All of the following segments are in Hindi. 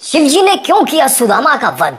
शिव जी ने क्यों किया सुदामा का वध?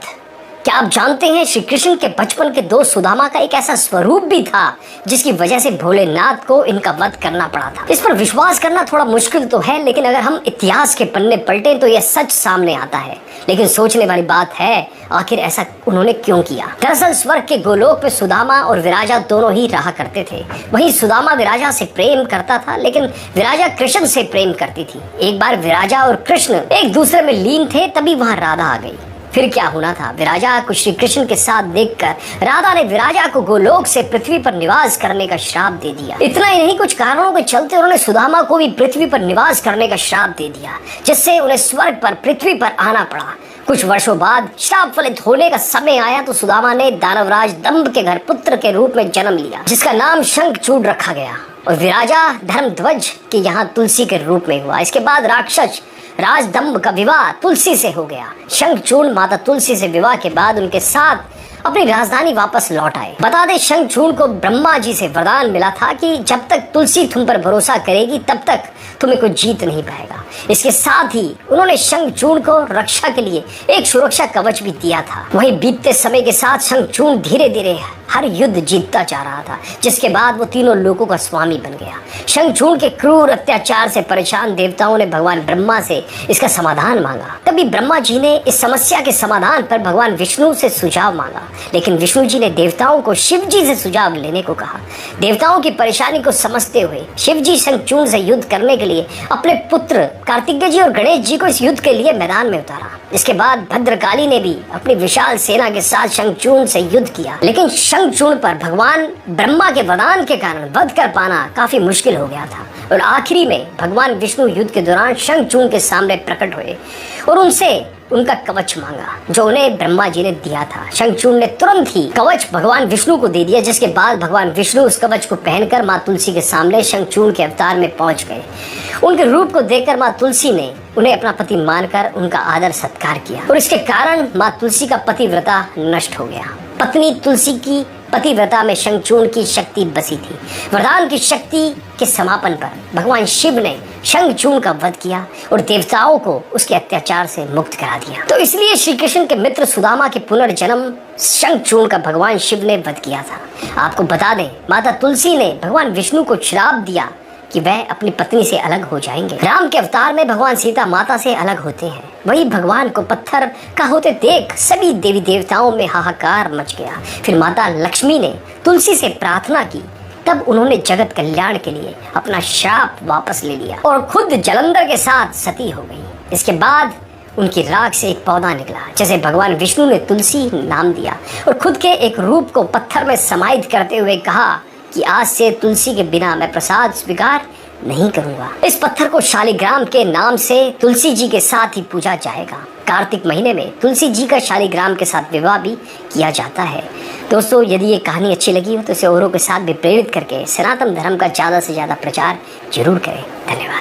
क्या आप जानते हैं श्री कृष्ण के बचपन के दोस्त सुदामा का एक ऐसा स्वरूप भी था जिसकी वजह से भोलेनाथ को इनका वध करना पड़ा था। इस पर विश्वास करना थोड़ा मुश्किल तो है, लेकिन अगर हम इतिहास के पन्ने पलटें तो यह सच सामने आता है। लेकिन सोचने वाली बात है, आखिर ऐसा उन्होंने क्यों किया? दरअसल स्वर्ग के गोलोक में सुदामा और विराजा दोनों ही रहा करते थे। वहीं सुदामा विराजा से प्रेम करता था, लेकिन विराजा कृष्ण से प्रेम करती थी। एक बार विराजा और कृष्ण एक दूसरे में लीन थे, तभी वहां राधा आ गई। फिर क्या होना था? विराजा को श्री कृष्ण के साथ देखकर राधा ने विराजा को गोलोक से पृथ्वी पर निवास करने का श्राप दे दिया। इतना ही नहीं, कुछ कारणों के चलते उन्होंने सुदामा को भी पृथ्वी पर निवास करने का श्राप दे दिया, जिससे उन्हें स्वर्ग पर पृथ्वी पर आना पड़ा। कुछ वर्षों बाद श्राप फलित होने का समय आया तो सुदामा ने दानवराज दंभ के घर पुत्र के रूप में जन्म लिया, जिसका नाम शंखचूड़ रखा गया। और विराजा धर्मध्वज के यहाँ तुलसी के रूप में हुआ। इसके बाद राक्षस राजदंभ का विवाह तुलसी से हो गया। शंखचूड़ माता तुलसी से विवाह के बाद उनके साथ अपनी राजधानी वापस लौट आए। बता दें, शंखचूड़ को ब्रह्मा जी से वरदान मिला था कि जब तक तुलसी तुम पर भरोसा करेगी तब तक तुम्हें कोई जीत नहीं पाएगा। इसके साथ ही उन्होंने शंखचूड़ को रक्षा के लिए एक सुरक्षा कवच भी दिया था। वहीं बीतते समय के साथ शंखचूड़ धीरे धीरे हर युद्ध जीतता जा रहा था, जिसके बाद वो तीनों लोकों का स्वामी बन गया। शंखचूड़ के क्रूर अत्याचार से परेशान देवताओं ने भगवान ब्रह्मा से इसका समाधान मांगा। तभी ब्रह्मा जी ने इस समस्या के समाधान पर भगवान विष्णु से सुझाव मांगा, लेकिन विष्णु जी ने देवताओं को शिव जी से सुझाव लेने को कहा। देवताओं की परेशानी को समझते हुए शिव जी शंखचूड़ से युद्ध करने के लिए अपने पुत्र कार्तिकेय जी और गणेश जी को इस युद्ध के लिए मैदान में उतारा। इसके बाद भद्रकाली ने भी अपनी विशाल सेना के साथ शंखचूड़ से युद्ध किया, लेकिन शंखचूड़ पर भगवान ब्रह्मा के वरदान के कारण वध कर पाना काफी मुश्किल हो गया था। और आखिरी में भगवान विष्णु युद्ध के दौरान शंखचूड़ के सामने प्रकट हुए और उनसे उनका कवच मांगा, जो उन्हें ब्रह्मा जी ने दिया था। शंखचूड़ ने तुरंत ही कवच भगवान विष्णु को दे दिया, जिसके बाद भगवान विष्णु उस कवच को पहनकर माँ तुलसी के सामने शंखचूड़ के अवतार में पहुंच गए। उनके रूप को देखकर माँ तुलसी ने उन्हें अपना पति मानकर उनका आदर सत्कार किया, और इसके कारण माँ तुलसी का पतिव्रता नष्ट हो गया। पत्नी तुलसी की पतिव्रता में शंखचूड़ की शक्ति बसी थी। वरदान की शक्ति के समापन पर भगवान शिव ने शंखचूड़ का वध किया और देवताओं को उसके अत्याचार से मुक्त करा दिया। तो इसलिए श्री कृष्ण के मित्र सुदामा के पुनर्जन्म शंखचूड़ का भगवान शिव ने वध किया था। आपको बता दें, माता तुलसी ने भगवान विष्णु को श्राप दिया कि वह अपनी पत्नी से अलग हो जाएंगे। राम के अवतार में भगवान सीता माता से अलग होते हैं। वही भगवान को पत्थर का होते देख सभी देवी देवताओं में हाहाकार मच गया। फिर माता लक्ष्मी ने तुलसी से प्रार्थना की, तब उन्होंने जगत कल्याण के लिए अपना श्राप वापस ले लिया और खुद जलंधर के साथ सती हो गई। इसके बाद उनकी राख से एक पौधा निकला, जैसे भगवान विष्णु ने तुलसी नाम दिया और खुद के एक रूप को पत्थर में समाहित करते हुए कहा कि आज से तुलसी के बिना मैं प्रसाद स्वीकार नहीं करूंगा। इस पत्थर को शालिग्राम के नाम से तुलसी जी के साथ ही पूजा जाएगा। कार्तिक महीने में तुलसी जी का शालिग्राम के साथ विवाह भी किया जाता है। दोस्तों, यदि ये कहानी अच्छी लगी हो तो इसे औरों के साथ भी प्रेरित करके सनातन धर्म का ज़्यादा से ज़्यादा प्रचार जरूर करें। धन्यवाद।